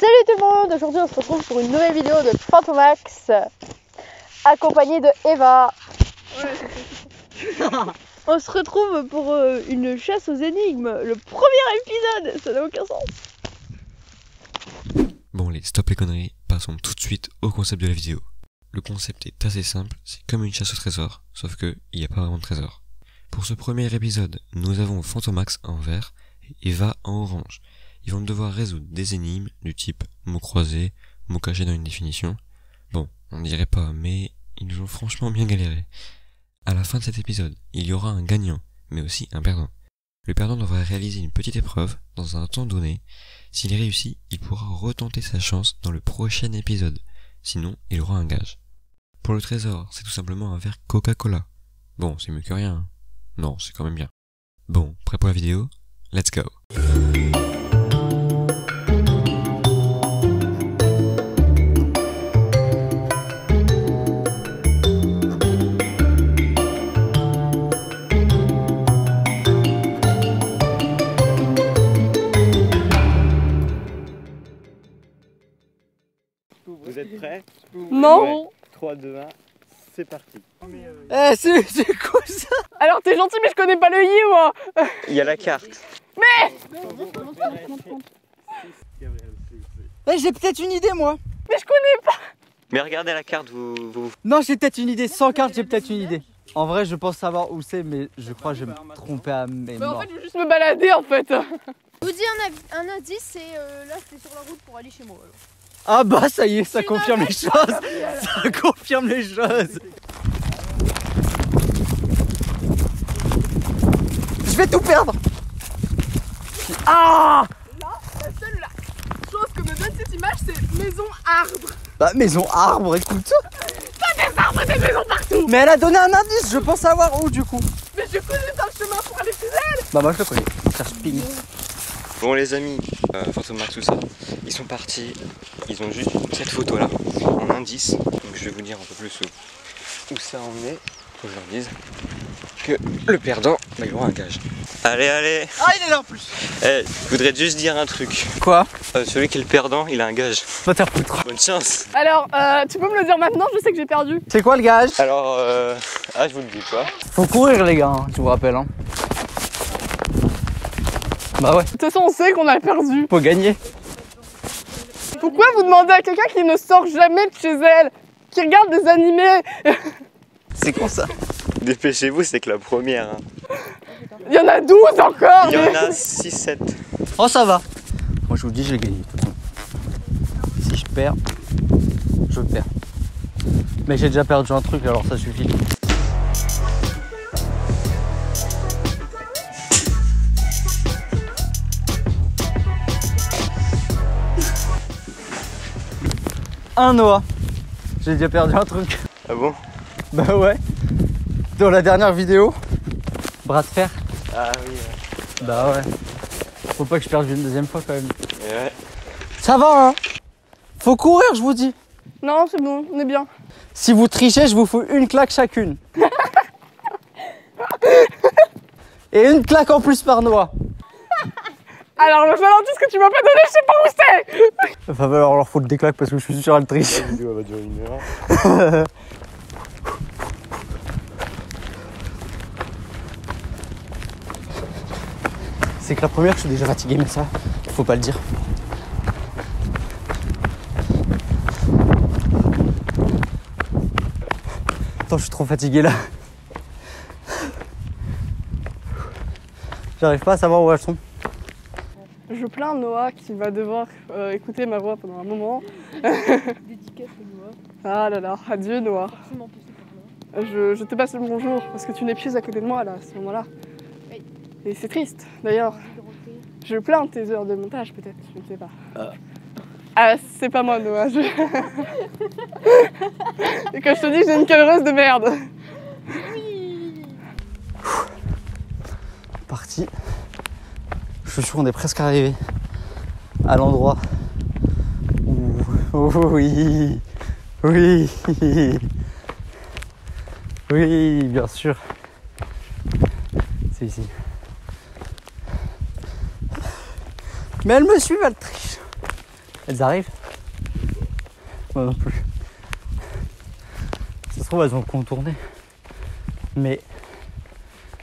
Salut tout le monde, aujourd'hui on se retrouve pour une nouvelle vidéo de Fantomax accompagnée de Eva. On se retrouve pour une chasse aux énigmes, le premier épisode, ça n'a aucun sens. Bon allez, stop les conneries, passons tout de suite au concept de la vidéo. Le concept est assez simple, c'est comme une chasse au trésor, sauf que il n'y a pas vraiment de trésor. Pour ce premier épisode, nous avons Fantomax en vert et Eva en orange. Ils vont devoir résoudre des énigmes du type mots croisés, mots cachés dans une définition. Bon, on dirait pas, mais ils ont franchement bien galéré. À la fin de cet épisode, il y aura un gagnant, mais aussi un perdant. Le perdant devra réaliser une petite épreuve dans un temps donné. S'il réussit, il pourra retenter sa chance dans le prochain épisode. Sinon, il aura un gage. Pour le trésor, c'est tout simplement un verre Coca-Cola. Bon, c'est mieux que rien. Hein. Non, c'est quand même bien. Bon, prêt pour la vidéo? Let's go! Vous êtes prêts? Non. Ouais. 3, 2, 1, c'est parti. C'est quoi ça? Alors t'es gentil mais je connais pas le yi moi. Il y a la carte. J'ai peut-être une idée moi. Mais je connais pas. Mais regardez la carte, vous... Non, j'ai peut-être une idée. Sans carte, j'ai peut-être une idée. En vrai, je pense savoir où c'est, mais je crois que je vais me tromper à mes Mais en morts. fait je veux juste me balader en fait. Je vous dis un indice, c'est là c'est sur la route pour aller chez moi. Alors. Ah bah ça y est, ça confirme les choses. Ça confirme les choses. Je vais tout perdre. Ah! Là, la seule chose que me donne cette image c'est maison arbre. Bah maison arbre, écoute. Pas des arbres et des maisons partout. Mais elle a donné un indice, je pense savoir où du coup. Mais je connais pas le chemin pour aller chez elle. Bah moi je le connais. Cherche ping. Bon les amis, Fantomax tout ça, ils sont partis, ils ont juste cette photo là, en indice. Donc je vais vous dire un peu plus où ça en est, faut que je leur dise que le perdant, bah, il aura un gage. Allez, allez. Ah il est là en plus. Je voudrais juste dire un truc. Quoi? Celui qui est le perdant, il a un gage. Va te faire foutre. Bonne chance. Alors tu peux me le dire maintenant, je sais que j'ai perdu. C'est quoi le gage? Alors, je vous le dis pas. Faut courir les gars, hein, je vous rappelle. Hein. Bah ouais, De toute façon on sait qu'on a perdu. faut gagner. Pourquoi vous demandez à quelqu'un qui ne sort jamais de chez elle, qui regarde des animés? C'est quoi ça? Dépêchez-vous, c'est que la première. Hein. Il y en a 12 encore. Il y en mais- a 6, 7. Oh ça va. Moi je vous dis je vais gagner. Si je perds, je perds. Mais j'ai déjà perdu un truc alors ça suffit. Un Noah. J'ai déjà perdu un truc. Ah bon? Bah ouais. Dans la dernière vidéo. Bras de fer. Ah oui. Bah ouais. Faut pas que je perde une deuxième fois quand même. Ouais. Ça va hein. Faut courir je vous dis. Non c'est bon, on est bien. Si vous trichez, je vous fous une claque chacune. Et une claque en plus par Noah. Alors le falloir tout ce que tu m'as pas donné, je sais pas où c'est. Va falloir leur foutre des claques parce que je suis sûr elle triche. La vidéo va durer 1 heure. C'est que la première, je suis déjà fatigué, mais ça, faut pas le dire. Attends, je suis trop fatigué là. J'arrive pas à savoir où elles sont. Je plains Noah qui va devoir écouter ma voix pendant un moment. Dédicace à Noah. Ah là là, adieu Noah. Forcément passé par là. Je te passe le bonjour parce que tu n'es plus à côté de moi là, à ce moment-là. Oui. Et c'est triste. D'ailleurs, je plains tes heures de montage peut-être, je ne sais pas. Ah, c'est pas moi Noah. Et quand je te dis j'ai une caleureuse de merde. Parti. Je suis sûr qu'on est presque arrivé à l'endroit où... Oh, oui. Oui. Oui, bien sûr. C'est ici. Mais elle me suit, elle triche. Elles arrivent? Moi non plus. Ça se trouve, elles vont contourner. Mais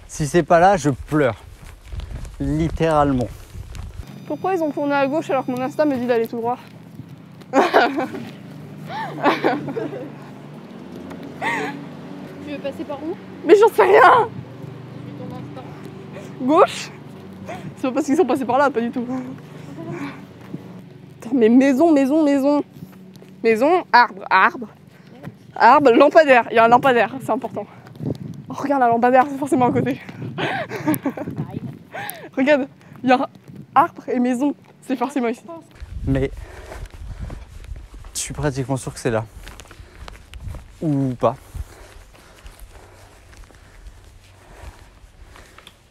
si c'est pas là, je pleure. Littéralement. Pourquoi ils ont tourné à gauche alors que mon Insta me dit d'aller tout droit? Tu veux passer par où? Mais j'en sais rien! Suis ton instinct. Gauche? C'est pas parce qu'ils sont passés par là, pas du tout. Attends, mais maison, maison, maison. Maison, arbre, arbre. Arbre, lampadaire. Il y a un lampadaire, c'est important. Oh, regarde la lampadaire, c'est forcément à côté. Regarde, il y a arbre et maison, c'est forcément ici. Mais je suis pratiquement sûr que c'est là. Ou pas.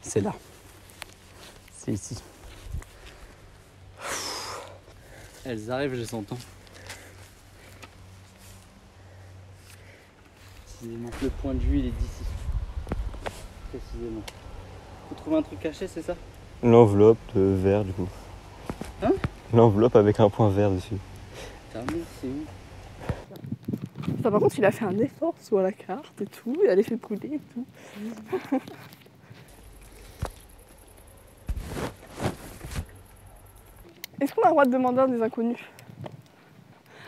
C'est là. C'est ici. Elles arrivent, je les entends. Précisément. Le point de vue, il est d'ici. Précisément. Faut trouver un truc caché, c'est ça? L'enveloppe de vert du coup. Hein? L'enveloppe avec un point vert dessus. Ta mère, c'est où? Ça, par contre, il a fait un effort sur la carte et tout, il a les fait brûler et tout. Est-ce qu'on a le droit de demander à des inconnus?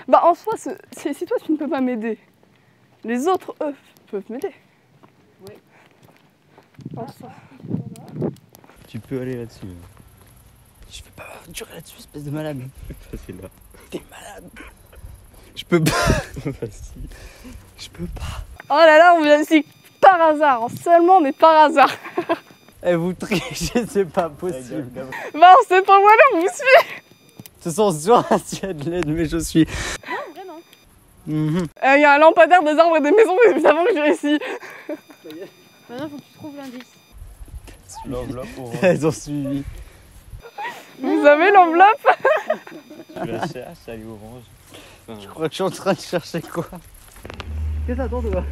Bah en soi, si toi tu ne peux pas m'aider, les autres, eux, peuvent m'aider. Oui. En soi. Tu peux aller là-dessus. Je vais pas durer là-dessus, espèce de malade. C'est là. T'es malade. Je peux pas. Facile. Je peux pas. Oh là là, on vient ici par hasard, seulement mais par hasard. Eh, vous trichez, c'est pas possible. Bah on sait pas où aller, on vous suit. Ce sont sur un ciel de l'aide, mais je suis. Non, vraiment. Il y a un lampadaire, des arbres et des maisons, évidemment que j'ai ici. Maintenant, faut que tu trouves l'indice. L'enveloppe orange. Elles ont suivi. Vous avez l'enveloppe? Tu la cherches, elle est orange. Je crois que je suis en train de chercher quoi. Qu'est-ce que t'attends, toi?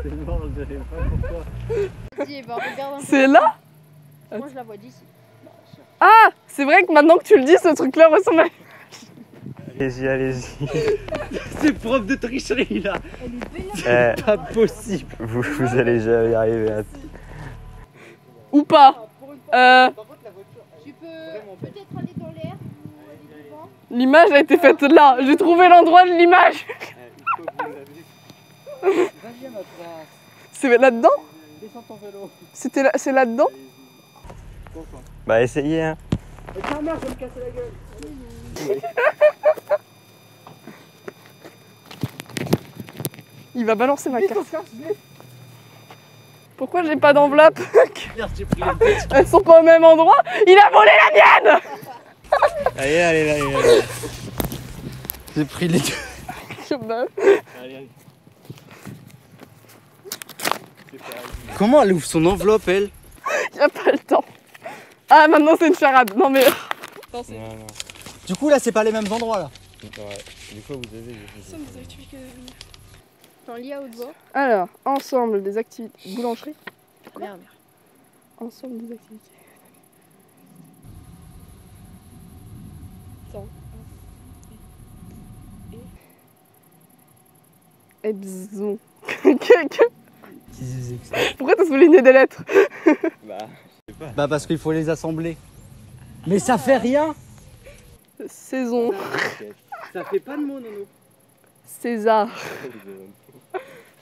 C'est mort, je sais pas pourquoi. Dis, bah, regarde un peu. C'est là? Moi, je la vois d'ici. Ah, c'est vrai que maintenant que tu le dis, ce truc-là ressemble à... Allez-y, allez-y. C'est preuve de tricherie là. Elle est belle. Eh, Pas possible. vous allez jamais y arriver. Hein. Ou pas. Tu peux peut-être aller dans l'air ou aller devant. L'image a été faite là. J'ai trouvé l'endroit de l'image. Vas-y à ma place. C'est là-dedans? Descends ton vélo. C'est là-dedans? Bah essayez hein. Et ta mère, je vais me casser la gueule. Il va balancer ma carte. Pourquoi j'ai pas d'enveloppe? Merde, j'ai pris les petits. Elles sont pas au même endroit. Il a volé la mienne. Allez, allez, allez, allez. J'ai pris les deux. Allez. Comment elle ouvre son enveloppe, elle? Y a pas le temps. Ah, maintenant c'est une charade. Non mais... Non, non. Du coup, là, c'est pas les mêmes endroits là. Ouais. Des fois, vous avez. T'en lis à haute voix. Alors, ensemble des activités... Boulangerie? Merde. Ensemble des activités. Ebzon. Pourquoi t'as souligné des lettres? Bah, parce qu'il faut les assembler. Mais ça fait rien. Saison. Ça fait pas de mots, Nono. César.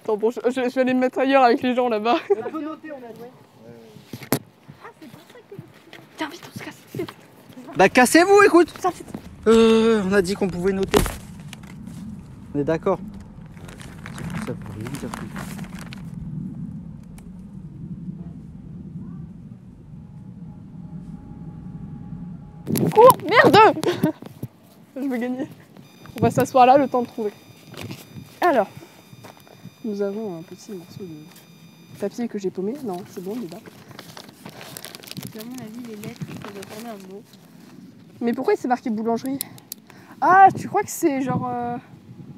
Attends, bon, je vais aller me mettre ailleurs avec les gens là-bas. On peut noter, on a dit. Tiens, vite, on se casse. Vite. Bah, cassez-vous, écoute. Viens, vite. On a dit qu'on pouvait noter. On est d'accord. Ça peut rien dire plus. Cours, merde. Je vais gagner. On va s'asseoir là, le temps de trouver. Alors, nous avons un petit morceau de papier que j'ai paumé. Non, c'est bon, il est là. À mon avis, les lettres, ça doit former un mot. Mais pourquoi il s'est marqué boulangerie? Ah, tu crois que c'est genre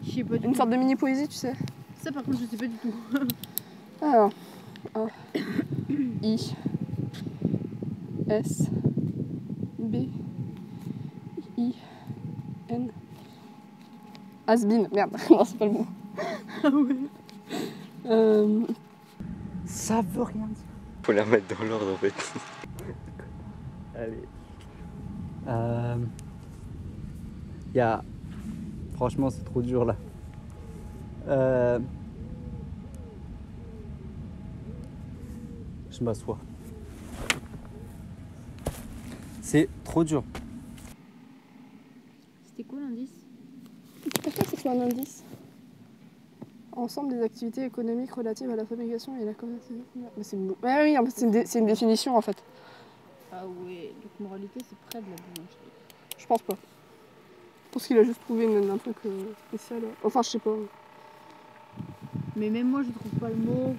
Je sais pas du une tout. sorte de mini-poésie, tu sais? Ça, par contre, je sais pas du tout. Alors, A, I, S, B, I, N, H-A-S-B-I-N. Has-been, merde, non, c'est pas le mot. Ah ouais. Ça veut rien dire. Faut la mettre dans l'ordre en fait. Allez. Y a... Franchement, c'est trop dur là. Je m'assois. C'est trop dur. C'était quoi l'indice? Je pense pas que ce soit un indice. Ensemble des activités économiques relatives à la fabrication et à la commercialisation. Mais c'est ouais, oui, en fait, c'est une définition en fait. Ah ouais, donc moralité c'est près de la boulangerie. Je pense pas. Je pense qu'il a juste trouvé un truc spécial. Enfin, je sais pas. Mais même moi je trouve pas le mot.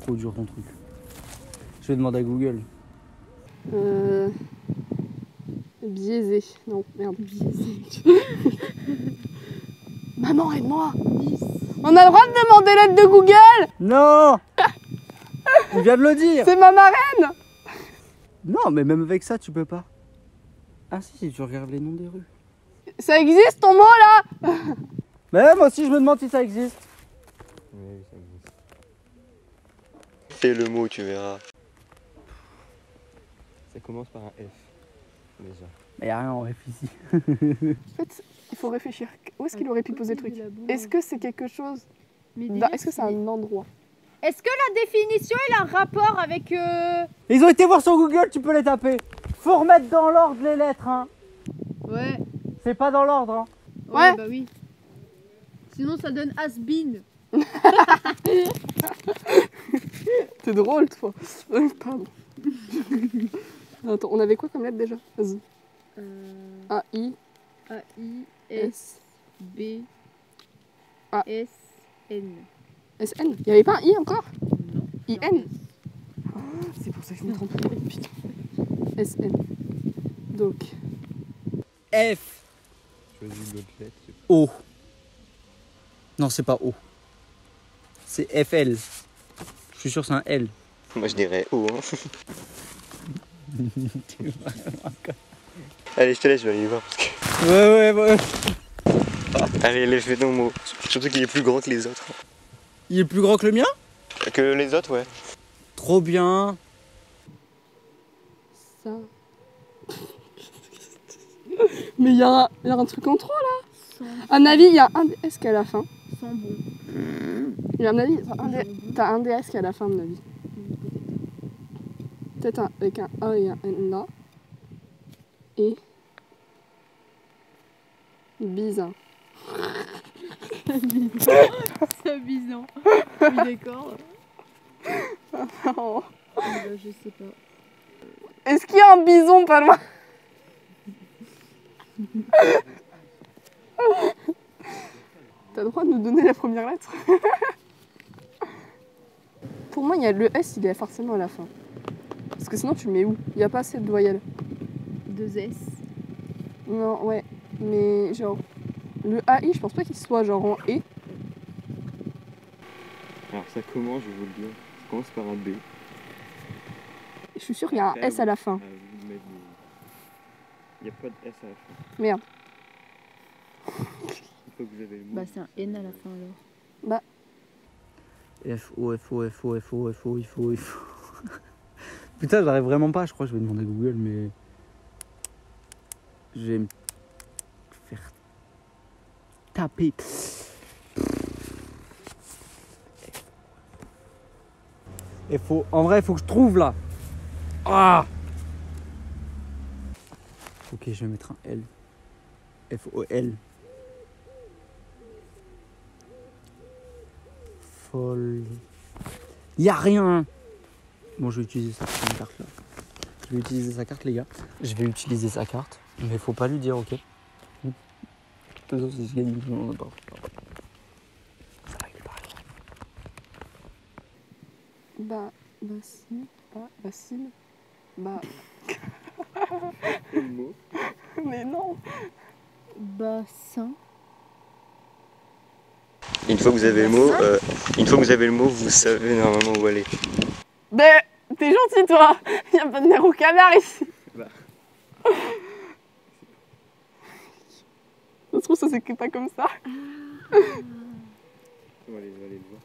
Trop dur ton truc. Je vais demander à Google. Biaisé. Non, merde. Biaisé. Maman, aide-moi. On a le droit de demander l'aide de Google. Non. On vient de le dire. C'est ma marraine. Non, mais même avec ça, tu peux pas. Ah si, tu regardes les noms des rues. Ça existe ton mot là? Mais moi aussi, je me demande si ça existe. Oui, ça existe. Fais le mot, tu verras. Ça commence par un F, déjà. Mais y a rien en F ici. En fait, il faut réfléchir. Où est-ce qu'il aurait pu poser le truc? Est-ce que c'est quelque chose? Est-ce que c'est un endroit? Est-ce que la définition elle a un rapport avec Ils ont été voir sur Google, tu peux les taper. Faut remettre dans l'ordre les lettres, hein. Ouais. C'est pas dans l'ordre, hein. Ouais. Bah oui. Sinon ça donne has-been. T'es drôle toi. Pardon. Attends, on avait quoi comme lettre déjà? Vas-y. A-I. A-I-S-B. Ah. S-N. S-N. Il y avait pas un I encore? Non. I-N. C'est pour ça que je me trompe. Putain. S-N. Donc. F. Choisis l'autre lettre. O. Non, c'est pas O. C'est FL. Je suis sûr que c'est un L. Moi je dirais O. Hein. Allez, je te laisse, je vais aller voir parce que. Ouais. Allez, lève ton mot. Surtout qu'il est plus grand que les autres. Il est plus grand que le mien? Que les autres, ouais. Trop bien. Ça. Mais il y a un truc en trop là. À mon avis, il y a un DS qui est à la fin. Sans bon. Il y a un avis, t'as un DS qui est à la fin de ma vie. Peut-être avec un A et un N là. Et. Bizarre. C'est amusant. Oui, d'accord. Oh. Bah, je sais pas. Est-ce qu'il y a un bison pas loin? T'as le droit de nous donner la première lettre? Pour moi, il y a le S, il est forcément à la fin. Parce que sinon, tu le mets où? Il n'y a pas assez de voyelles. 2 S. Non, ouais. Mais genre, le AI, je pense pas qu'il soit genre en E. Alors ça commence, je vais vous le dire. Ça commence par un B. Je suis sûre qu'il y a un S à la fin. Il n'y a pas de S à la fin. Merde. Il faut que vous avez le mot. Bah, c'est un N à la fin alors. FO. Putain, j'arrive vraiment pas. Je crois que je vais demander à Google, mais. Je vais me faire taper. En vrai, il faut que je trouve là. Ah. Ok, je vais mettre un L. FOL. Folle. Y a rien. Bon, je vais utiliser sa carte là. Je vais utiliser sa carte, les gars. Je vais utiliser sa carte. Mais faut pas lui dire, ok. De toute façon, si je gagne, je n'en ai pas. Ça va, il est pareil. Bassine. Le mot. Mais non. Bassin. Une fois que vous avez le mot, vous savez normalement où aller. Ben, t'es gentil toi. Y a pas de nerf au canard ici. Bah. s'écrit pas comme ça. On va aller le voir.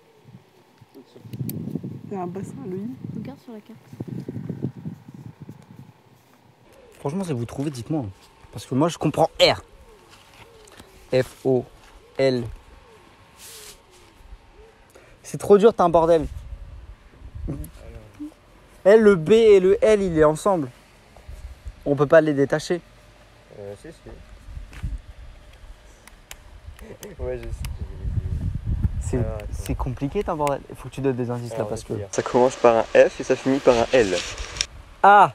Il y a un bassin à l'œil. Regarde sur la carte. Franchement, si vous trouvez, dites-moi. Parce que moi, je comprends R. F-O-L. C'est trop dur, t'as un bordel. L, le B et le L, il est ensemble. On peut pas les détacher. Si. Ouais, je sais. C'est compliqué, t'as un bordel. Il faut que tu donnes des indices là parce que. Ça commence par un F et ça finit par un L. Ah!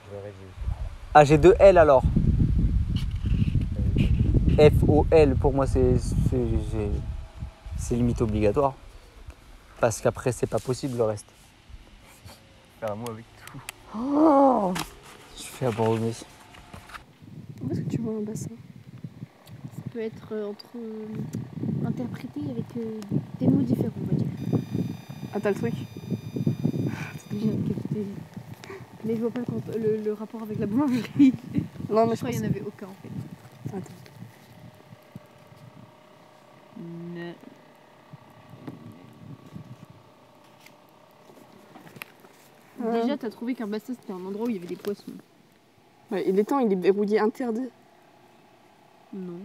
Ah, j'ai deux L alors. F-O-L, pour moi, c'est limite obligatoire. Parce qu'après, c'est pas possible le reste. Faire un mot avec tout. Oh, je fais abandonner. Où est-ce que tu vois un bassin? Ça peut être interprété avec des mots différents, on va dire. Ah, t'as le truc? Je viens de capter. Mais je vois pas le rapport avec la boulangerie. Non, mais Je crois qu'il n'y en avait aucun en fait. Attends. Déjà, t'as trouvé qu'un bassin c'était un endroit où il y avait des poissons. Ouais, et l'étang, il est verrouillé interdit. Non.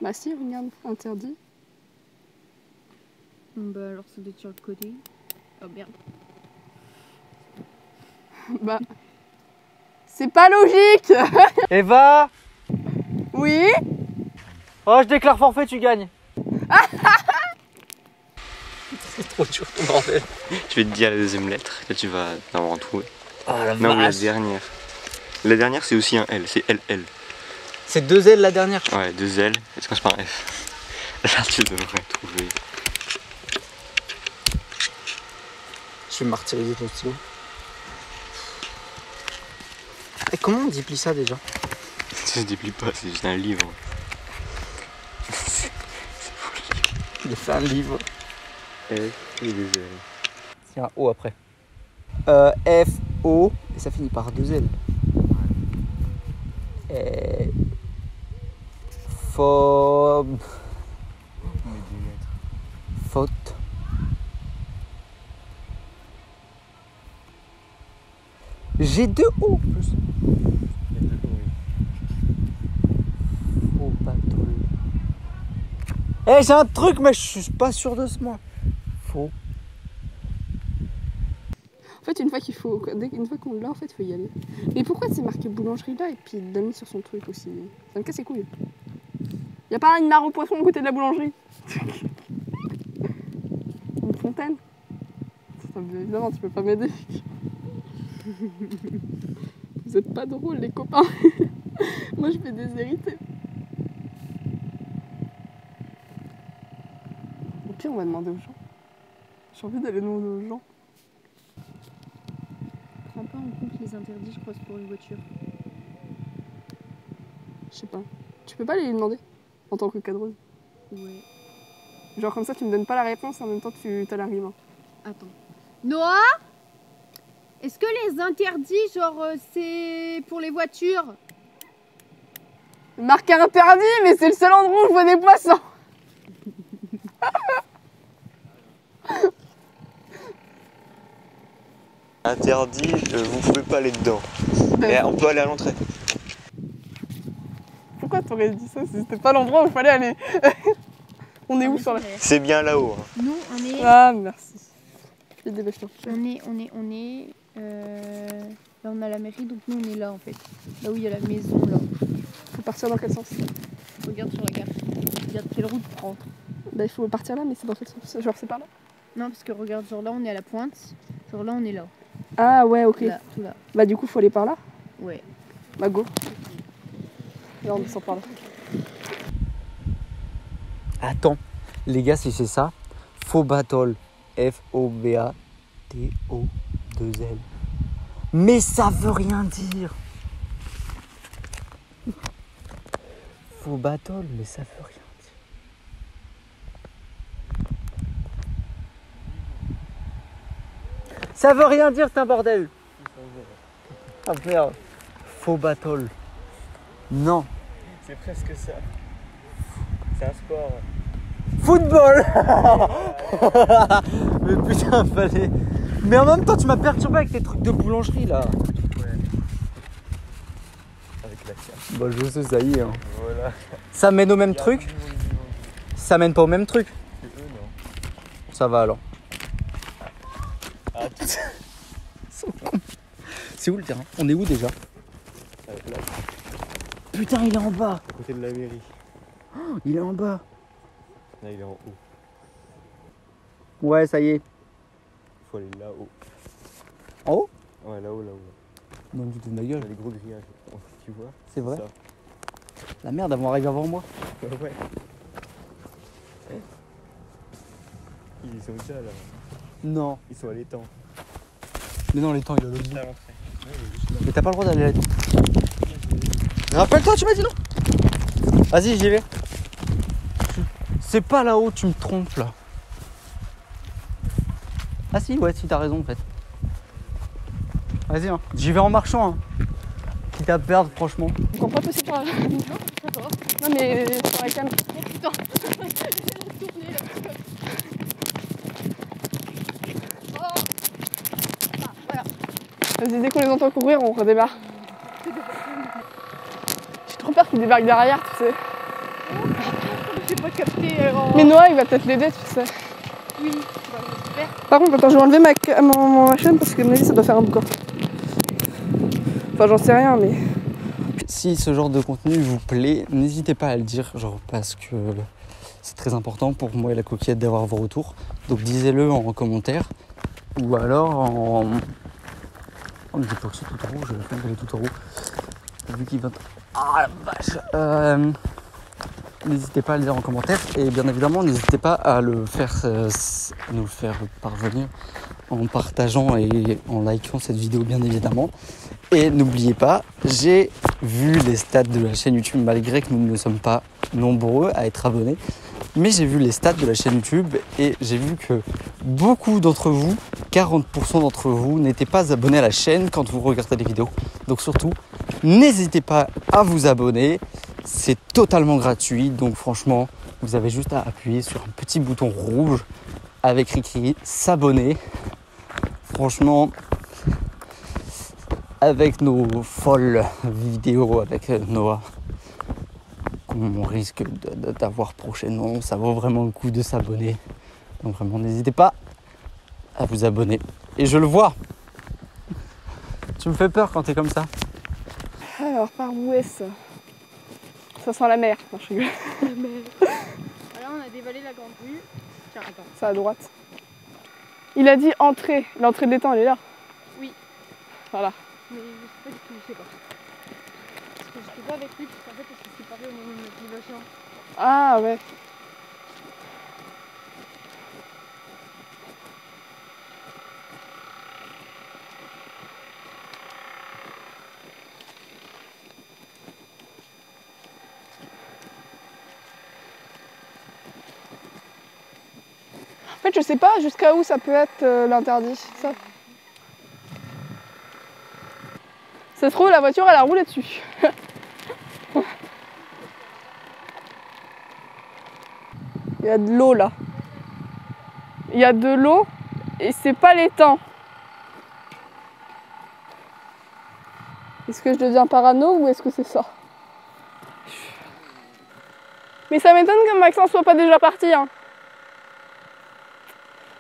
Bah si, regarde, interdit. Bah alors ça doit être sur le côté. Oh merde. Bah... C'est pas logique. Eva! Oui? Oh, je déclare forfait, tu gagnes. C'est trop dur ton bordel. Je vais te dire la deuxième lettre, là tu vas en trouver. Oh la Non, mais la vache. dernière. La dernière c'est aussi un L, c'est LL. C'est deux L la dernière. Ouais, deux L, et ça commence par un F. Là tu devrais trouver. Je vais martyriser ton stylo. Et comment on déplie ça déjà? Ça se déplie pas, c'est juste un livre. Il a fait un livre. F et deux L. C'est un O après. F, O, et ça finit par deux L. Faute. J'ai deux O en plus. Faux battle. Eh, j'ai un truc, mais je suis pas sûr de ce mot. Faux. En fait, une fois qu'on l'a, en fait, il faut y aller. Mais pourquoi c'est marqué boulangerie là et puis il l'a mis sur son truc aussi? Ça me casse les couilles. Y a pas une mare au poisson à côté de la boulangerie? Une fontaine? Évidemment, tu peux pas m'aider. Vous êtes pas drôles, les copains. Moi, je vais déshériter. Au pire, on va demander aux gens. J'ai envie d'aller demander aux gens. Prends pas en compte les interdits, je crois, c'est pour une voiture. Je sais pas. Tu peux pas aller lui demander en tant que cadreuse? Ouais. Genre comme ça, tu me donnes pas la réponse et en même temps, tu as la rime. Attends. Noah? Est-ce que les interdits, genre, c'est pour les voitures? Marqué interdit, mais c'est le seul endroit où je vois des poissons. Interdit, vous pouvez pas aller dedans. Et on peut aller à l'entrée. Pourquoi t'aurais dit ça si c'était pas l'endroit où il fallait aller? On est où sur la... C'est bien là-haut. Hein. Nous, on est... Ah, merci. Dépêche-toi. Là, on a la mairie, donc nous, on est là, en fait. Là où il y a la maison, là. Faut partir dans quel sens? Regarde sur la carte. Regarde quelle route prendre. Bah, il faut partir là, mais c'est dans quel sens? Genre, c'est par là? Non, parce que regarde, genre là, on est à la pointe. Genre là, on est là. Ah, ouais, ok. Là, tout là. Bah, du coup, faut aller par là? Ouais. Bah, go. Là, on descend par là. Attends, les gars, si c'est ça, faux battle. F-O-B-A-T-O-2-L. Mais ça veut rien dire. Faux battle, mais ça veut rien dire. Ça veut rien dire, c'est un bordel. Ah merde. Faux battle. Non. C'est presque ça. c'est un sport. Football. Mais putain, fallait. Mais en même temps, tu m'as perturbé avec tes trucs de boulangerie là. Ouais. Avec la carte. Bah, je sais, ça y est. Hein. Voilà. Ça mène au même truc? Ça mène pas au même truc? C'est eux, non? Ça va alors. Ah, tout ça. C'est où le terrain? On est où déjà? Là, Putain, il est en bas. à côté de la mairie. Il est en bas. Là, il est en haut. Ouais, ça y est. Faut aller là-haut. En haut? Ouais, là-haut, là-haut. Non, du tout de ma Il y gueule. a des gros grillages. Tu vois? C'est vrai? Ça. La merde, elles vont arriver avant moi. Ouais. Ils sont déjà là. Non. Ils sont à l'étang. Mais non, les temps, il est à l'autre bout. Là, l'entrée. Ouais, il est juste là. Mais t'as pas le droit d'aller là. Rappelle-toi, tu m'as dit non? Vas-y, j'y vais. C'est pas là-haut, tu me trompes là. Ah si, ouais, si t'as raison en fait. Vas-y, hein. J'y vais en marchant. Hein. Quitte à perdre, franchement. Je comprends pas possible par là. Non, mais sur la cam. Oh putain, j'ai retourné là. Oh. Ah, voilà. Vas-y, dès qu'on les entend courir, on redémarre. J'ai trop peur qu'ils débarquent derrière, tu sais. J'ai pas capté. Mais Noah, il va peut-être l'aider, tu sais. Oui, bah, j'espère. Par contre, attends, je vais enlever ma chaîne parce que à mon avis, ça doit faire un boucan. Enfin, j'en sais rien, mais. Si ce genre de contenu vous plaît, n'hésitez pas à le dire, genre parce que c'est très important pour moi et la coquillette d'avoir vos retours. Donc disez-le en commentaire ou alors en. Oh mais j'ai pas aussi tout en rouge, je pense qu'elle est tout en rouge. Vu qu'il va. Ah la vache. N'hésitez pas à le dire en commentaire et bien évidemment n'hésitez pas à le faire, nous le faire parvenir en partageant et en likant cette vidéo bien évidemment. Et n'oubliez pas, j'ai vu les stats de la chaîne YouTube malgré que nous ne sommes pas nombreux à être abonnés. Mais j'ai vu les stats de la chaîne YouTube et j'ai vu que beaucoup d'entre vous, 40% d'entre vous, n'étaient pas abonnés à la chaîne quand vous regardez les vidéos. Donc surtout, n'hésitez pas à vous abonner. C'est totalement gratuit. Donc franchement, vous avez juste à appuyer sur un petit bouton rouge avec écrit s'abonner. Franchement, avec nos folles vidéos avec Noah qu'on risque d'avoir prochainement, ça vaut vraiment le coup de s'abonner. Donc vraiment, n'hésitez pas à vous abonner. Et je le vois. Tu me fais peur quand t'es comme ça. Alors, par où est-ce? Ça sent la mer. Non, je rigole. Voilà, on a dévalé la grande rue. Tiens, attends. C'est à droite. Il a dit entrée. L'entrée de l'étang, elle est là. Oui. Voilà. Mais je sais pas du tout, je sais pas. Parce que j'étais pas avec lui, parce qu'en fait, on s'est séparés au moment de notre évasion. Ah ouais. En fait, je sais pas jusqu'à où ça peut être l'interdit. Ça se trouve, la voiture, elle a roulé dessus. Il y a de l'eau là. Il y a de l'eau et c'est pas l'étang. Est-ce que je deviens parano ou est-ce que c'est ça? Mais ça m'étonne que Maxence soit pas déjà parti. Hein.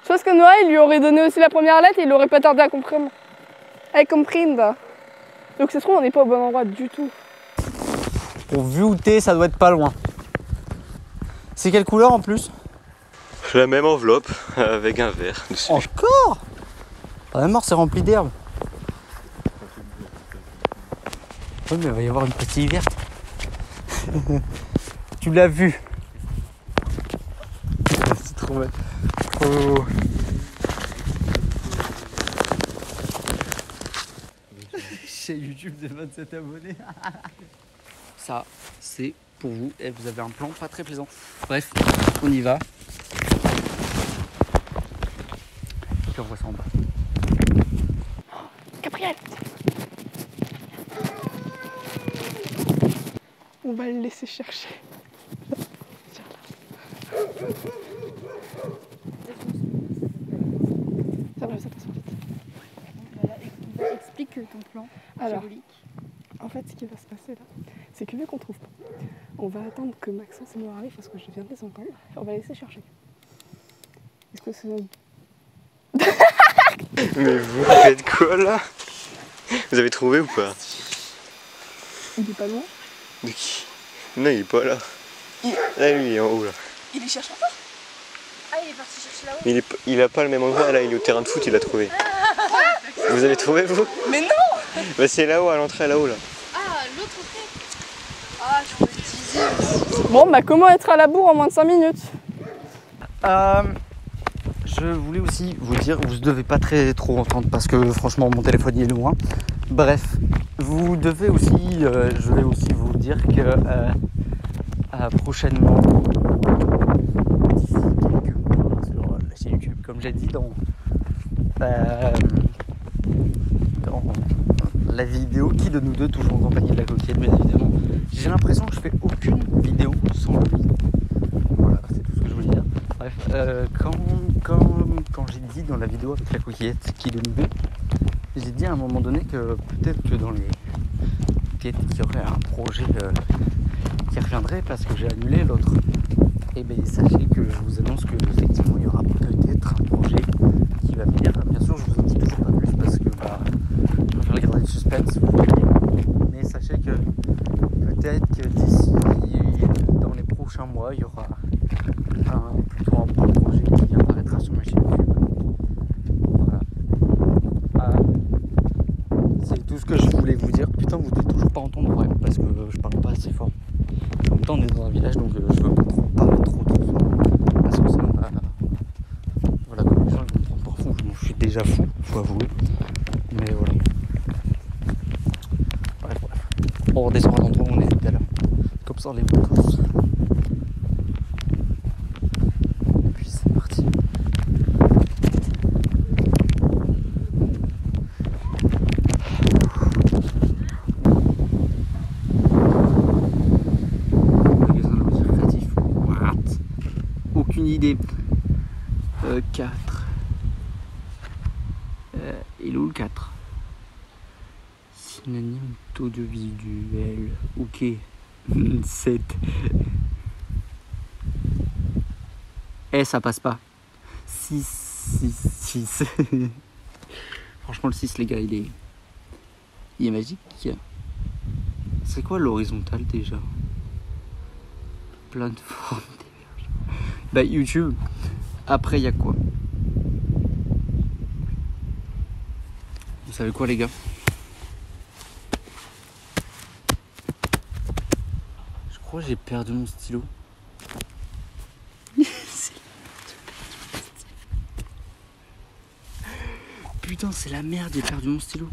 Je pense que Noah, il lui aurait donné aussi la première lettre et il aurait pas tardé à comprendre. À comprendre. Donc ça se trouve, on n'est pas au bon endroit du tout. Pour vu où t'es, ça doit être pas loin. C'est quelle couleur en plus? La même enveloppe avec un verre dessus. Encore? La même mort, c'est rempli d'herbe. Oui, mais il va y avoir une pastille verte. Tu l'as vu. C'est trop mal. Oh. Chez YouTube de 27 abonnés. Ça, c'est pour vous. Et vous avez un plan pas très plaisant. Bref, on y va. Et puis on voit ça en bas. Gabriel! On va le laisser chercher. Tiens là. Ça va, ça passe vite. Explique ton plan. Alors, Symbolique. en fait, ce qui va se passer là, c'est que vu qu'on trouve pas, on va attendre que Maxence et moi arrivent parce que je viens de les entendre. Et on va laisser chercher. Est-ce que c'est... Mais vous faites quoi là? Vous avez trouvé ou pas? Il est pas loin? De qui? Non, il est pas là. Là, lui, il est en haut là. Il y cherche encore? Ah, il est parti chercher là-haut. Il a pas le même endroit là, il est au terrain de foot, il l'a trouvé. Vous avez trouvé vous? Mais non! Bah c'est là-haut, à l'entrée là-haut là. Ah, l'autre côté. Ah, je me disais aussi. Bon, bah comment être à la bourre en moins de 5 minutes? Je voulais aussi vous dire, vous ne devez pas trop entendre parce que franchement mon téléphone il est loin. Bref, vous devez aussi, je vais aussi vous dire que prochainement, d'ici quelques mois sur la chaîne YouTube, comme j'ai dit dans la vidéo Qui de nous deux toujours en compagnie de la coquette, bien évidemment, j'ai l'impression que je fais aucune vidéo sans lui. Voilà, c'est tout ce que je voulais dire. Bref, quand j'ai dit dans la vidéo avec la coquillette Qui de nous deux, j'ai dit à un moment donné que peut-être que dans les quêtes qu'il y aurait un projet qui reviendrait parce que j'ai annulé l'autre. Et bien sachez que je vous annonce que effectivement il y aura peut-être un projet qui va venir. Bien sûr je vous en dis toujours pas plus parce que je préfère garder le suspense, vous voyez. Mais sachez que peut-être que d'ici dans les prochains mois il y aura plutôt un beau projet qui apparaîtra sur ma chaîne YouTube. Voilà. C'est tout ce que je voulais vous dire. Putain, vous devez toujours pas entendre, ouais, parce que je parle pas assez fort. En même temps, on est dans un village, donc je veux pas trop parler trop fort. Parce que sinon, voilà, comme les gens ils vont me prendre pour fou. Je suis déjà fou, faut avouer. Mais voilà. Bref. On redescend à l'endroit où on était tout à l'heure. Comme ça, on les voit tous. Et puis c'est parti. Aucune idée. 4. Il est où le 4? Synonyme d'audiovisuel. Ok. 7. Ça passe pas. 6. Franchement, le 6, les gars, il est magique. C'est quoi l'horizontal déjà? Plein de formes. YouTube. Après, il y a quoi? Vous savez quoi, les gars? Je crois que j'ai perdu mon stylo. Putain, c'est la merde, j'ai perdu mon stylo.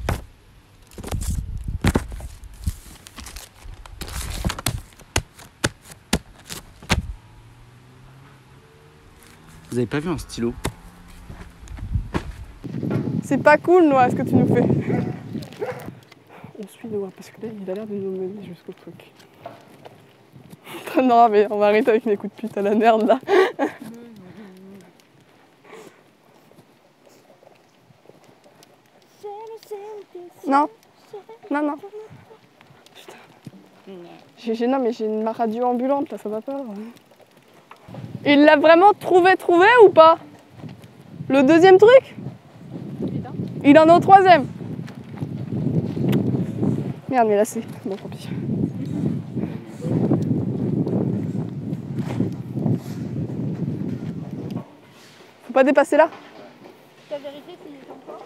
Vous avez pas vu un stylo? C'est pas cool, Noah, ce que tu nous fais. On suit Noah parce que là, il a l'air de nous mener jusqu'au truc. Non, mais on va arrêter avec mes coups de pute à la merde là. Non. Putain. Non, mais j'ai ma radio ambulante là, ça va pas. Il l'a vraiment trouvé ou pas? Le deuxième truc? Il en est au troisième. Merde, mais là c'est... Bon, tant pis. Faut pas dépasser là? Tu as vérifié s'il est encore?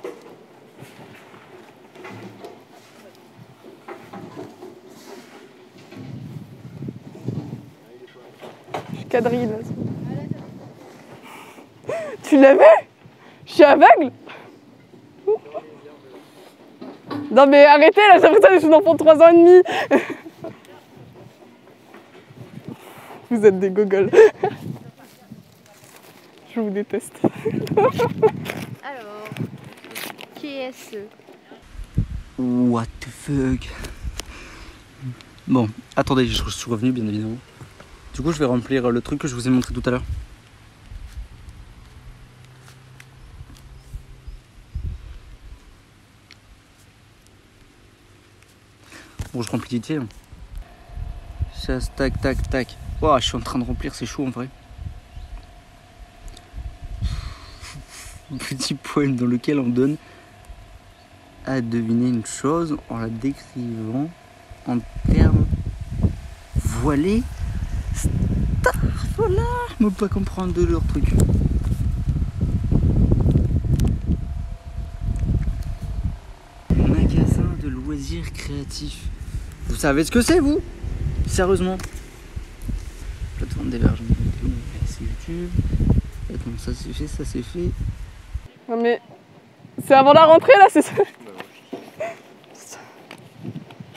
Je suis quadrille là. Tu l'as vu? Je suis aveugle? Non mais arrêtez là, j'ai l'impression que je suis une enfant de 3 ans et demi. Vous êtes des gogoles. Je vous déteste. Alors, qui est-ce? What the fuck? Bon, attendez, je suis revenu bien évidemment. Du coup, je vais remplir le truc que je vous ai montré tout à l'heure. Bon, je remplis vite fait. Hein. Chasse, tac, tac, tac. Oh, je suis en train de remplir, c'est chaud en vrai. Petit poème dans lequel on donne à deviner une chose en la décrivant en termes voilés. Voilà, je ne peux pas comprendre de leur truc. Magasin de loisirs créatifs. Vous savez ce que c'est, vous? Sérieusement? Plateforme d'hébergement vidéo, c'est YouTube. Attends, ça c'est fait, ça c'est fait. Non mais... C'est avant la rentrée là, c'est ça?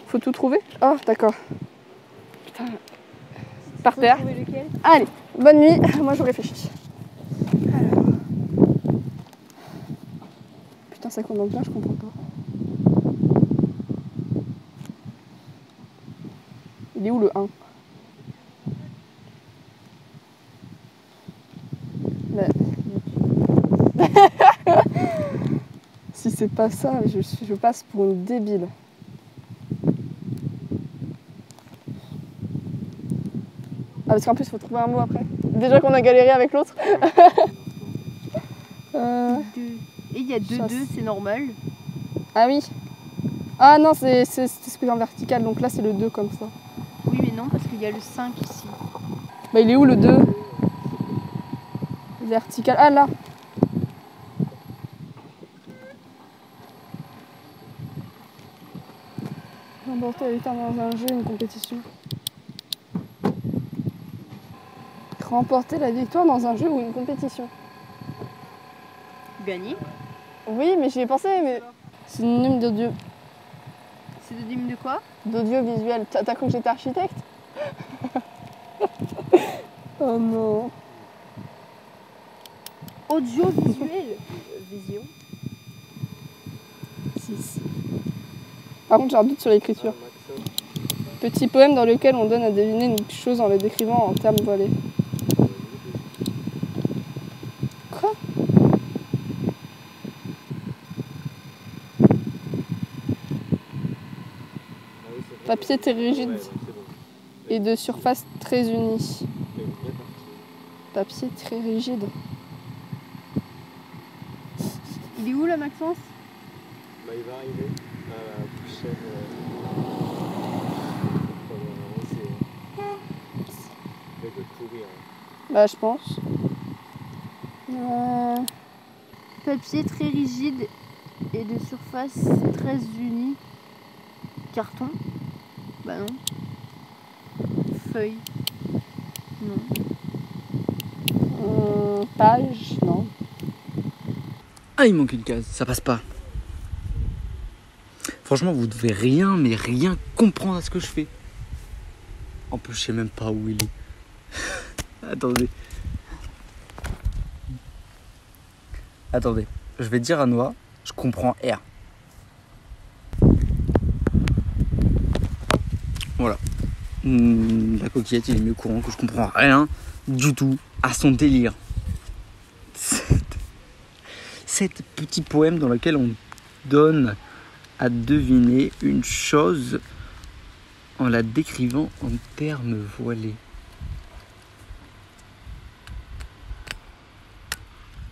Faut tout trouver? Oh, d'accord. Putain. Par terre. Allez, bonne nuit. Moi je réfléchis. Alors. Putain, ça commande bien, je comprends pas. Il est où le 1? Mais... Si c'est pas ça, je passe pour une débile. Ah, parce qu'en plus, il faut trouver un mot après. Déjà qu'on a galéré avec l'autre. Et il y a 2-2, c'est normal. Ah oui. Ah non, c'est ce que en vertical, donc là c'est le 2 comme ça. Oui, mais non, parce qu'il y a le 5 ici. Bah il est où le 2? Vertical. Ah là. Remporter la victoire dans un jeu, une compétition. Remporter la victoire dans un jeu ou une compétition. Gagner. Oui, mais j'y ai pensé, mais... Synonyme d'audio... Synonyme de quoi? D'audiovisuel. T'as cru que j'étais architecte? Oh non. Audiovisuel. Vision. 6. Par contre, j'ai un doute sur l'écriture. Petit poème dans lequel on donne à deviner une chose en le décrivant en termes voilés. Quoi? Papier très rigide et de surface très unie. Papier très rigide. Il est où là, Maxence? Bah, il va arriver à la prochaine. Avec le courir. Bah, je pense. Papier très rigide et de surface très unie. Carton? Bah non. Feuille? Non. Page? Non. Ah, il manque une case, ça passe pas. Franchement, vous devez rien, mais rien comprendre à ce que je fais. En plus, je sais même pas où il est. Attendez. Attendez, je vais dire à Noah, je comprends R. Voilà. La coquillette, il est mieux courant que je comprends rien du tout à son délire. Cet petit poème dans lequel on donne à deviner une chose en la décrivant en termes voilés.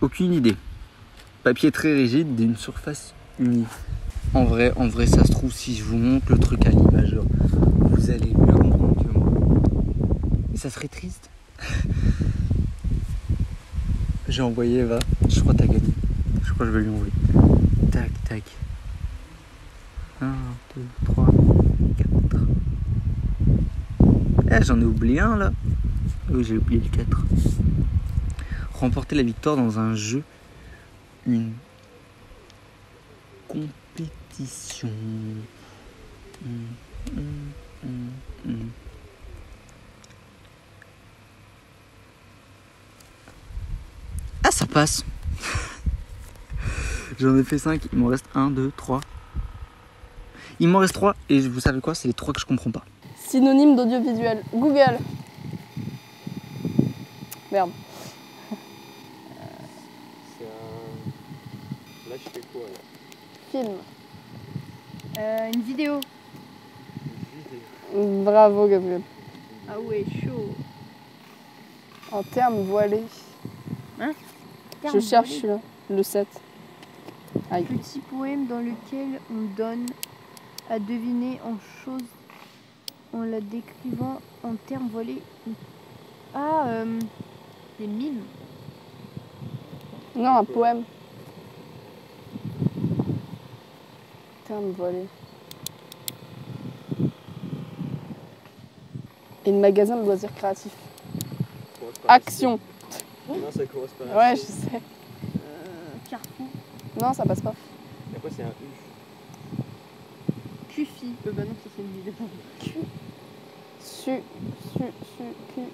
Aucune idée. Papier très rigide d'une surface unie. En vrai, ça se trouve, si je vous montre le truc à l'image, vous allez mieux comprendre que moi. Et ça serait triste. J'ai envoyé Eva, je crois que t'as gagné. Je crois que je vais lui envoyer. Tac, tac. 1, 2, 3, 4. Eh, j'en ai oublié un là. Oui, j'ai oublié le 4. Remporter la victoire dans un jeu, une compétition. Ah, ça passe. J'en ai fait 5, il m'en reste 1, 2, 3. Il m'en reste 3 et vous savez quoi, c'est les 3 que je comprends pas. Synonyme d'audiovisuel. Google. Merde. C'est un... Là, je fais quoi, là? Film. Une vidéo. Une vidéo. Bravo, Gabriel. Ah ouais, chaud. En termes voilés. Je cherche celui-là, le 7. Aïe. Petit poème dans lequel on donne à deviner en choses en la décrivant en termes voilés. Ah, des mimes. Non, un poème. Termes voilés. Et le magasin de loisirs créatifs. Action. Non, ça commence par Ouais, je sais. Carrefour. Non, ça passe pas. Et après, c'est un U. Cufi. Bah non, ça c'est une vidéo.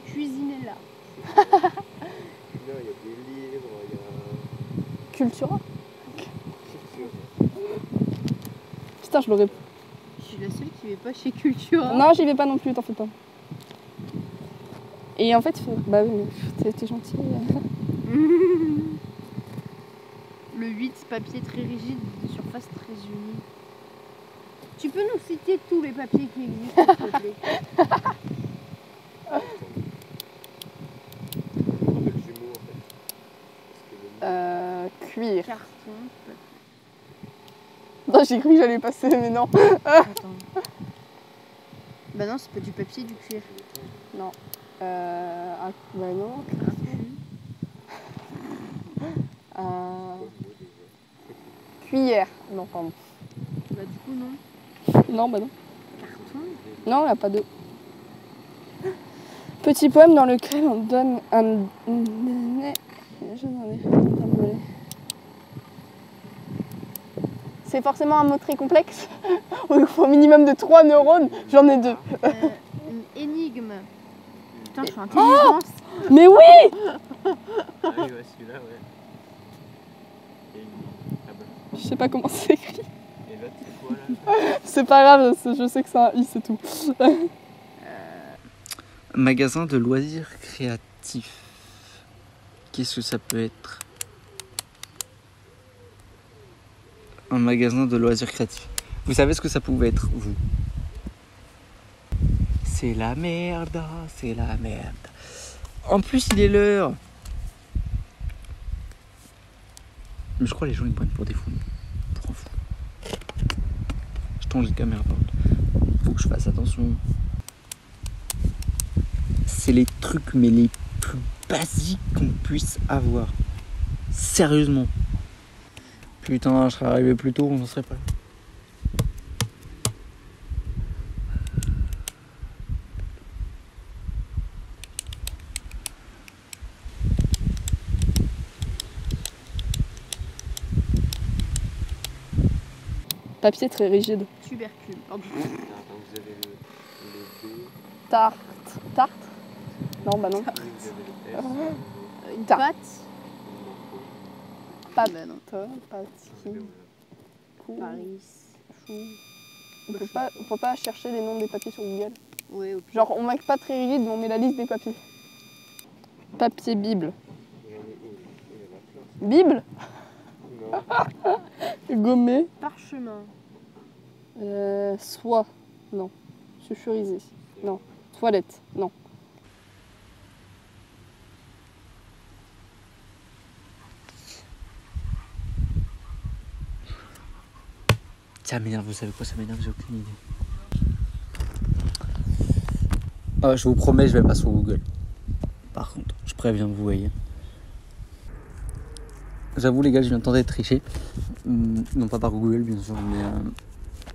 Cuisinella. Là, il y a des livres, il y a... Cultura. Putain, je l'aurais. Je suis la seule qui va pas chez Cultura. Non, j'y vais pas non plus, t'en fais pas. Et en fait, bah oui, mais t'es gentil. Le 8, papier très rigide, de surface très unie. Tu peux nous citer tous les papiers qui existent, s'il te plaît? Le jumeau, en fait. Parce que Cuir. Carton. Non, j'ai cru que j'allais passer, mais non. Attends. Bah non, c'est pas du papier, du cuir. Non. Bah non. Cuillère. Non, pardon. Bah du coup, non. Non, bah non. Carton. Non, il n'y a pas de. Petit poème dans lequel on donne un. C'est forcément un mot très complexe. Il faut au minimum de 3 neurones. J'en ai 2. Une énigme. Putain, je suis intelligente. Mais oui! Ah oui, ouais, celui-là, ouais. Et une... Ah bah. Je sais pas comment c'est écrit. Et l'autre, c'est quoi, là? C'est pas grave, je sais que c'est un I, c'est tout. Magasin de loisirs créatifs. Qu'est-ce que ça peut être? Un magasin de loisirs créatifs. Vous savez ce que ça pouvait être, vous? C'est la merde, c'est la merde. En plus, il est l'heure. Mais je crois que les gens ils me prennent pour des fous. Pour un fou. Je tourne les caméras par contre. Faut que je fasse attention. C'est les trucs mais les plus basiques qu'on puisse avoir. Sérieusement. Putain, je serais arrivé plus tôt, on n'en serait pas là. Papier très rigide. Tubercule, pardon. Attends, vous avez le B. Tarte. Tarte? Non, bah non. Vous avez le S. Une Tarte. pâte. Pâte. Bah non. Pâte. Cool. Paris. Chou. On peut pas chercher les noms des papiers sur Google. Ouais, au pire. Genre, on met pas très rigide, mais on met la liste des papiers. Papier Bible. Il y en a une. Il y en a plein. Bible? Non. Gommé. Parchemin. Soie. Non. Sulfurisé. Non. Toilette. Non. Ça m'énerve, vous savez quoi, ça m'énerve, j'ai aucune idée. Ah, je vous promets, je vais pas sur Google. Par contre, je préviens, vous voyez. J'avoue les gars, je viens de tenter de tricher. Non pas par Google bien sûr, mais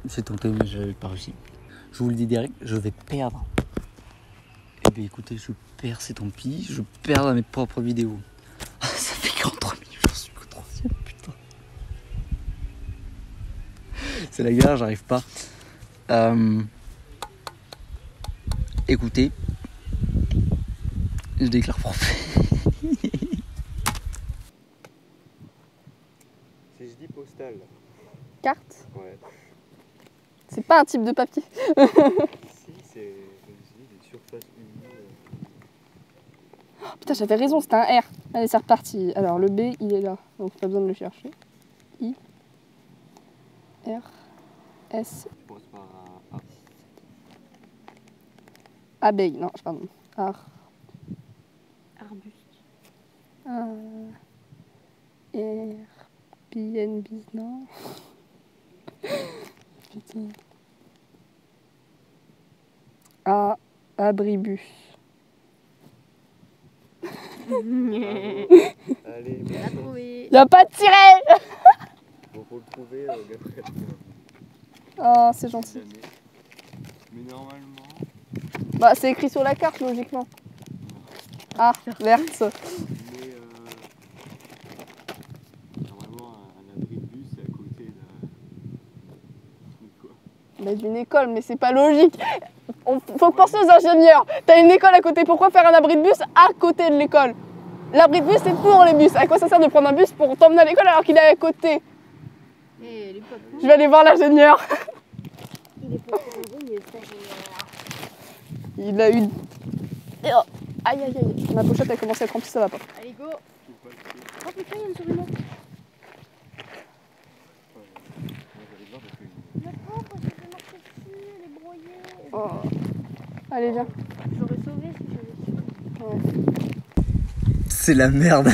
j'ai tenté mais j'avais pas réussi. Je vous le dis direct, je vais perdre. Et bien écoutez, je perds, c'est tant pis, je perds dans mes propres vidéos. Ça fait 43 minutes, j'en suis qu'au 3e, putain. C'est la galère, j'arrive pas. Écoutez, je déclare forfait. Si je dis postal. Carte? Ouais. C'est pas un type de papier. Si, c'est. Je me suis dit, des surfaces unies. Putain, j'avais raison, c'était un R. Allez, c'est reparti. Alors, le B, il est là. Donc, pas besoin de le chercher. I. R. S. Abeille. Non, pardon. Arbuste. Airbnb, non. Putain. Abribus. Allez, On a trouvé. Y'a pas de tiret. bon, faut le trouver, Gabriel. Oh, c'est gentil. Mais normalement. Bah, c'est écrit sur la carte, logiquement. Ah, verte. Mais normalement, un abri de bus, c'est à côté de quoi. Bah, d'une école, mais c'est pas logique. Faut penser aux ingénieurs. T'as une école à côté, pourquoi faire un abri de bus à côté de l'école? L'abri de bus, c'est pour les bus. À quoi ça sert de prendre un bus pour t'emmener à l'école alors qu'il est à côté? Eh, les potes. Je vais aller voir l'ingénieur. Il est pas ingénieur, Il a eu... Aïe, aïe, aïe. Ma pochette a commencé à être remplie, ça va pas. Allez, go. Oh putain, il y a une souris morte. La pauvre, elle s'est fait marcher dessus, elle est broyée. Oh. Allez, viens. J'aurais sauvé si j'avais su. Ouais. C'est la merde.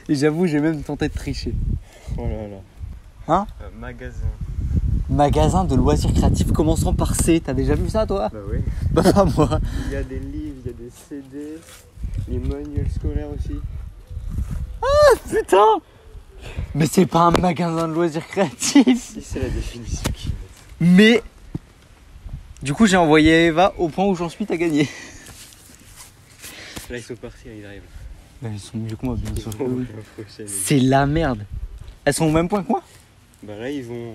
Et j'avoue, j'ai même tenté de tricher. Oh là là. Hein? Magasin. Magasin de loisirs créatifs commençant par C. T'as déjà vu ça, toi? Bah oui. Bah pas moi. Il y a des livres, il y a des CD, les manuels scolaires aussi. Putain! Mais c'est pas un magasin de loisirs créatifs. Si, c'est la définition qui Mais du coup, j'ai envoyé Eva au point où j'en suis, t'as gagné. Là, ils sont partis, ils arrivent. Bah, ils sont mieux que moi, bien sûr. Ils vont Oui. la prochaine. C'est la merde. Elles sont au même point que moi? Bah là, ils vont.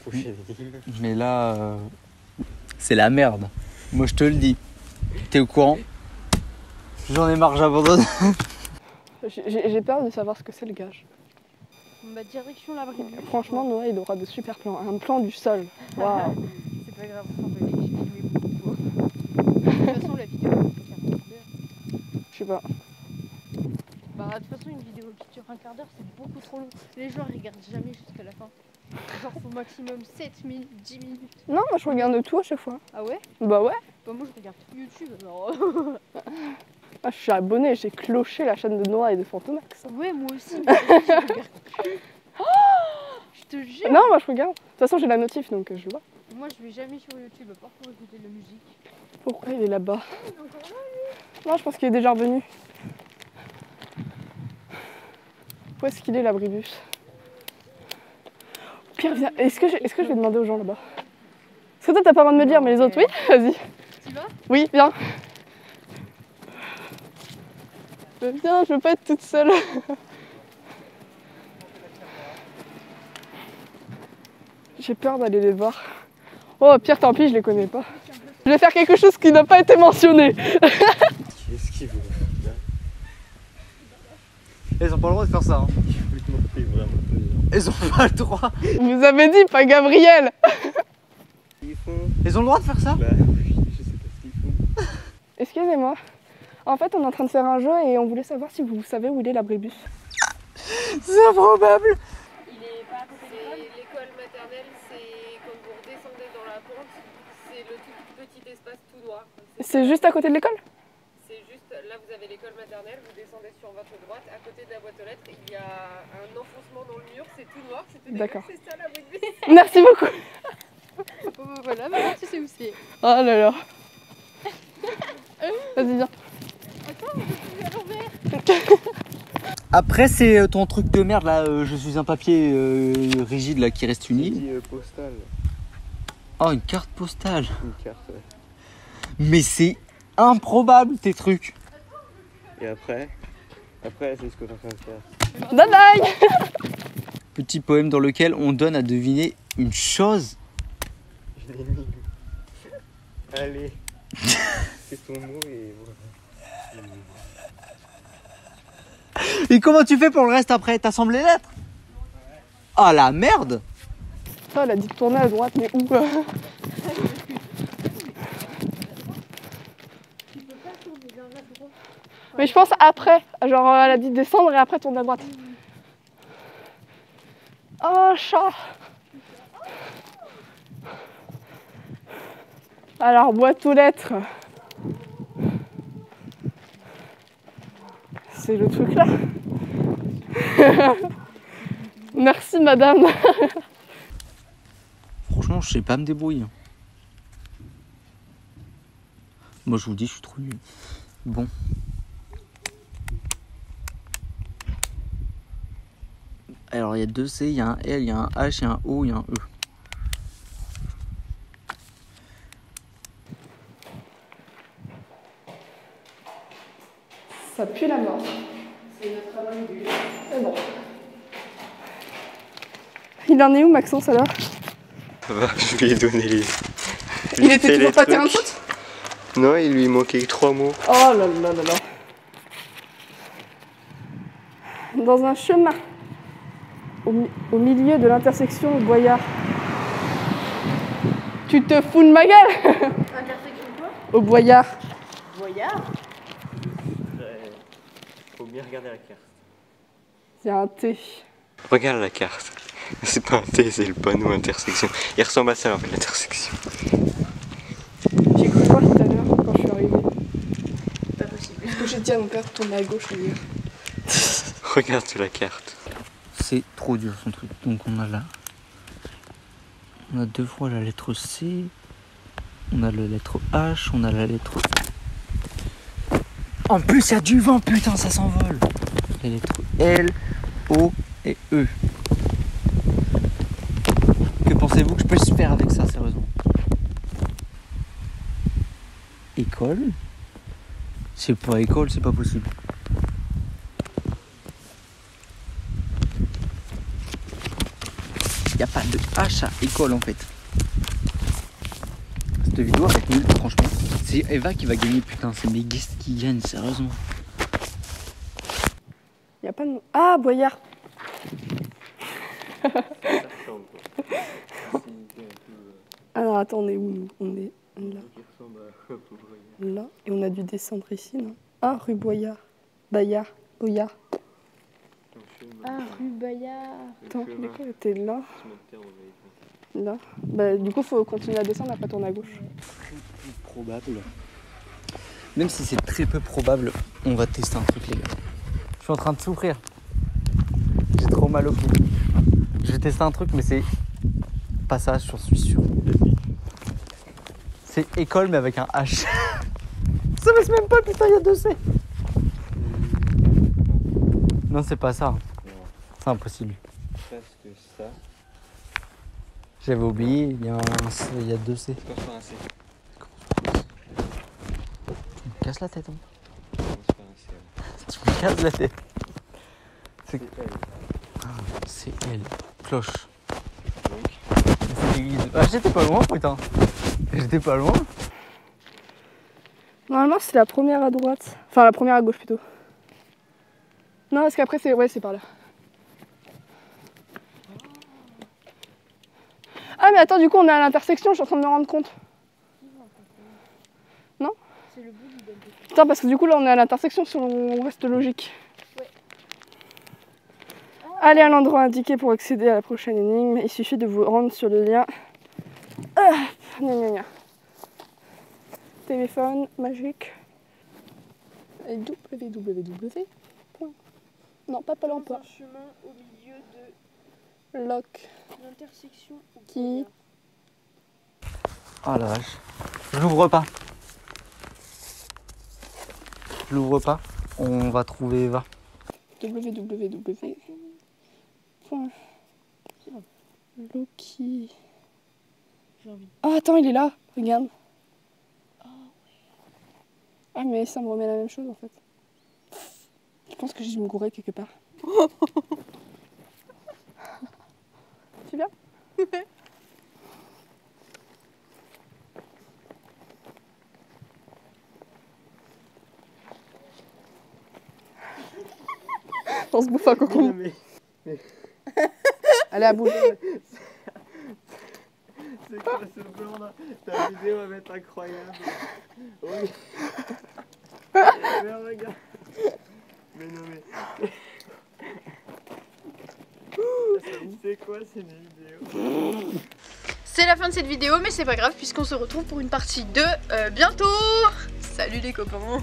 Prochaine ligne. Mais là, c'est la merde. Moi, je te le dis. T'es au courant? J'en ai marre, j'abandonne. J'ai peur de savoir ce que c'est le gage. Bah, direction l'abri de bus. Franchement, Noah, il aura de super plans. Un plan du sol. Waouh. C'est pas grave, on peut aller filmer beaucoup. De toute façon, la vidéo, elle peut faire un quart d'heure. Je sais pas. Bah, de toute façon, une vidéo qui dure un quart d'heure, c'est beaucoup trop long. Les gens ils regardent jamais jusqu'à la fin. Genre, faut maximum 7 minutes, 10 minutes. Non, moi, je regarde tout à chaque fois. Ah ouais? Bah ouais. Bah, moi, je regarde YouTube, alors. Ah, je suis abonnée, j'ai cloché la chaîne de Noah et de Fantomax. Ouais, moi aussi, mais je regarde plus. Je te jure. Non, moi je regarde. De toute façon, j'ai la notif donc je le vois. Moi, je vais jamais sur YouTube, à part pour écouter de la musique. Pourquoi il est là-bas? Non, je pense qu'il est déjà revenu. Où est-ce qu'il est l'abribus? Au pire, viens. Est-ce que je vais demander aux gens là-bas? Parce que toi, t'as pas le droit de me dire, mais les autres, oui? Vas-y. Tu vas? Oui, viens. Viens, je veux pas être toute seule. J'ai peur d'aller les voir. Oh, pire, tant pis, je les connais pas. Je vais faire quelque chose qui n'a pas été mentionné. Qu'est-ce qu'ils vont faire? Ils ont pas le droit de faire ça. Hein. C'est vraiment pas Ils ont pas le droit. Vous avez dit, pas Gabriel. Ils font. Ils ont le droit de faire ça? Bah oui, je sais pas ce qu'ils font. Excusez-moi. En fait, on est en train de faire un jeu et on voulait savoir si vous savez où il est l'abribus. C'est improbable. Il est pas à côté de l'école maternelle, c'est quand vous redescendez dans la pente, c'est le tout petit espace tout droit. C'est juste à côté de l'école? C'est juste, là vous avez l'école maternelle, vous descendez sur votre droite, à côté de la boîte aux lettres, il y a un enfoncement dans le mur, c'est tout noir, c'est tout D'accord. c'est ça la boîte de Merci beaucoup. Bon, voilà, maintenant tu sais où c'est. Oh là là. Vas-y, viens. Attends, je suis à l'envers. Après, c'est ton truc de merde là. Je suis un papier rigide là qui reste uni. Dit postal. Oh, une carte postale. Une carte, ouais. Mais c'est improbable tes trucs. Et après, c'est ce qu'on est en train de faire. Bye bye. Petit poème dans lequel on donne à deviner une chose. Une énigme. Allez. C'est ton mot et voilà. Et comment tu fais pour le reste après? T'assembles les lettres? Ah la merde! Oh, elle a dit de tourner à droite, mais où? Tu peux pas tourner vers la droite. Mais je pense après. Genre, elle a dit descendre et après tourner à droite. Oh, chat. Alors, boîte aux lettres. C'est le truc là. Merci madame. Franchement, je sais pas me débrouiller. Moi, je vous dis, je suis trop nul. Bon. Alors, il y a 2 C, il y a un L, il y a un H, il y a un O, il y a un E. Ça pue la mort. C'est notre travail du... Mais bon. Il en est où Maxence alors? Je lui ai donné les. Il était toujours pas terrain de foot? Non, il lui manquait 3 mots. Oh là là là là. Dans un chemin, au milieu de l'intersection Boyard. Tu te fous de ma gueule? Intersection quoi? Au Boyard. Voyard? Faut bien regarder la carte. Il y a un T. Regarde la carte. C'est pas un T, c'est le panneau intersection. Il ressemble à ça en fait, l'intersection. J'ai cru voir tout à l'heure quand je suis arrivée. Pas possible. Parce que j'ai dit à mon père de tourner à gauche hier. Regarde sur la carte. C'est trop dur son truc. Donc on a là. On a 2 fois la lettre C. On a la lettre H. On a la lettre. En plus, il y a du vent, putain, ça s'envole. Les lettres L, O et E. Que pensez-vous que je peux faire avec ça, sérieusement? École? C'est pas école, c'est pas possible. Il n'y a pas de H à école en fait. Cette vidéo va être nulle, franchement. C'est Eva qui va gagner, putain, c'est mes guests qui gagnent, sérieusement. Il y a pas de... Ah, Boyard. Alors attends, on est où nous? On est là. Là. Et on a dû descendre ici, non? Ah, rue Boyard. Bayard. Boyard. Ah, rue Bayard. Attends, l'école était là. Là. Bah, du coup, faut continuer à descendre, après tourner à gauche. Très peu probable. Même si c'est très peu probable, on va tester un truc, les gars. Je suis en train de souffrir. J'ai trop mal au pied. Je vais tester un truc, mais c'est pas ça, j'en suis sûr. C'est école, mais avec un H. Ça passe même pas, putain, il y a 2 C. Non, c'est pas ça. C'est impossible. Presque ça. J'avais oublié, il y a 2 C. C'est pas un C. Tu me casses la tête, hein. C'est pas un C. Tu me casses la tête. C'est elle. C'est elle. Cloche. Donc, C'est l'église. Ah, j'étais pas loin, putain. J'étais pas loin. Normalement, c'est la première à droite. Enfin, la première à gauche plutôt. Non, parce qu'après, c'est ouais, c'est par là. Ah, mais attends, du coup, on est à l'intersection, je suis en train de me rendre compte. Non? C'est le bout du début. Putain, parce que du coup, là, on est à l'intersection, si on reste logique. Ouais. Allez à l'endroit indiqué pour accéder à la prochaine énigme. Il suffit de vous rendre sur le lien. Ah, gna, gna, gna. Téléphone magique. www. Non, pas Pôle emploi. Un chemin au milieu de Loc. l'intersection Qui. Oh la vache. Je l'ouvre pas. Je l'ouvre pas. On va trouver Eva. www. Loki. J'ai envie. Ah, attends, il est là. Regarde. Ah, mais ça me remet la même chose en fait. Je pense que je me gourais quelque part. Tu viens? On se bouffe un cocon. Allez, à bouger. c'est quoi ce plan là? Ta vidéo va être incroyable. Oui. Mais regarde. Mais non mais. C'est quoi cette vidéo? C'est la fin de cette vidéo, mais c'est pas grave puisqu'on se retrouve pour une partie 2 bientôt. Salut les copains.